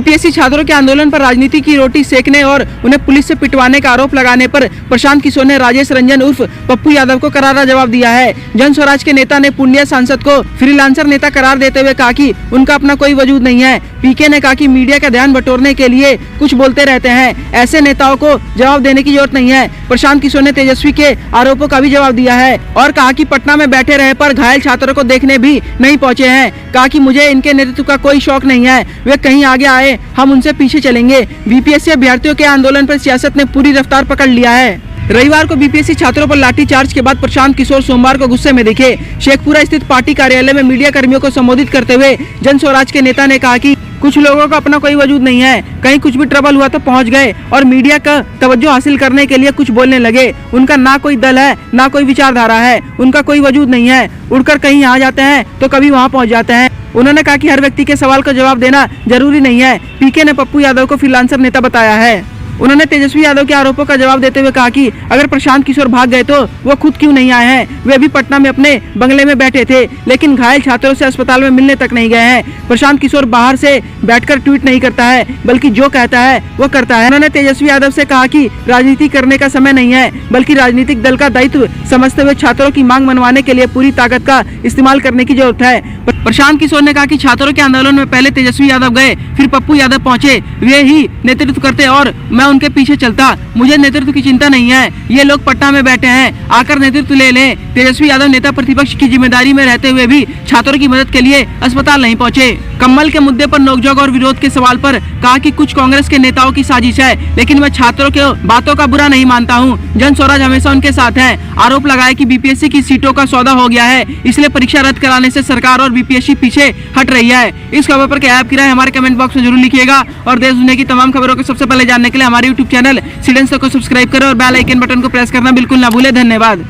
BPSC छात्रों के आंदोलन पर राजनीति की रोटी सेकने और उन्हें पुलिस से पिटवाने का आरोप लगाने पर प्रशांत किशोर ने राजेश रंजन उर्फ पप्पू यादव को करारा जवाब दिया है। जन स्वराज के नेता ने पुण्य सांसद को फ्रीलांसर नेता करार देते हुए कहा कि उनका अपना कोई वजूद नहीं है। पीके ने कहा कि मीडिया का ध्यान बटोरने के लिए कुछ बोलते रहते हैं, ऐसे नेताओं को जवाब देने की जरूरत नहीं है। प्रशांत किशोर ने तेजस्वी के आरोपों का भी जवाब दिया है और कहा कि पटना में बैठे रहे पर घायल छात्रों को देखने भी नहीं पहुंचे हैं। कहा कि मुझे इनके नेतृत्व का कोई शौक नहीं है, वे कहीं आगे आए हम उनसे पीछे चलेंगे। बीपीएससी अभ्यर्थियों के आंदोलन पर सियासत ने पूरी रफ्तार पकड़ लिया है। रविवार को बीपीएससी छात्रों पर लाठीचार्ज के बाद प्रशांत किशोर सोमवार को गुस्से में दिखे। शेखपुरा स्थित पार्टी कार्यालय में मीडिया कर्मियों को संबोधित करते हुए जन स्वराज के नेता ने कहा कि कुछ लोगों का अपना कोई वजूद नहीं है, कहीं कुछ भी ट्रबल हुआ तो पहुंच गए और मीडिया का तवज्जो हासिल करने के लिए कुछ बोलने लगे। उनका ना कोई दल है ना कोई विचारधारा है, उनका कोई वजूद नहीं है, उड़कर कहीं आ जाते हैं तो कभी वहां पहुंच जाते हैं। उन्होंने कहा कि हर व्यक्ति के सवाल का जवाब देना जरूरी नहीं है। पीके ने पप्पू यादव को फ्रीलांसर नेता बताया है। उन्होंने तेजस्वी यादव के आरोपों का जवाब देते हुए कहा कि अगर प्रशांत किशोर भाग गए तो वो खुद क्यों नहीं आए हैं, वे भी पटना में अपने बंगले में बैठे थे, लेकिन घायल छात्रों से अस्पताल में मिलने तक नहीं गए हैं। प्रशांत किशोर बाहर से बैठकर ट्वीट नहीं करता है, बल्कि जो कहता है वो करता है। उन्होंने तेजस्वी यादव से कहा कि राजनीति करने का समय नहीं है, बल्कि राजनीतिक दल का दायित्व समझते हुए छात्रों की मांग मनवाने के लिए पूरी ताकत का इस्तेमाल करने की जरूरत है। प्रशांत किशोर ने कहा कि छात्रों के आंदोलन में पहले तेजस्वी यादव गए, फिर पप्पू यादव पहुंचे, वे ही नेतृत्व करते और मैं उनके पीछे चलता। मुझे नेतृत्व की चिंता नहीं है, ये लोग पटना में बैठे हैं, आकर नेतृत्व ले लें। तेजस्वी यादव नेता प्रतिपक्ष की जिम्मेदारी में रहते हुए भी छात्रों की मदद के लिए अस्पताल नहीं पहुंचे। कम्बल के मुद्दे पर नोकझोंक और विरोध के सवाल पर कहा कि कुछ कांग्रेस के नेताओं की साजिश है, लेकिन मैं छात्रों के बातों का बुरा नहीं मानता हूं। जन स्वराज हमेशा उनके साथ है। आरोप लगाया कि बीपीएससी की सीटों का सौदा हो गया है, इसलिए परीक्षा रद्द कराने से सरकार और बीपीएससी पीछे हट रही है। इस खबर पर क्या आपकी राय हमारे कमेंट बॉक्स में जरूर लिखिएगा और देश दुनिया की तमाम खबरों को सबसे पहले जानने के लिए हमारे यूट्यूब चैनल सिडेंस को सब्सक्राइब करें और बेल आइकन बटन को प्रेस करना बिल्कुल ना भूलें। धन्यवाद।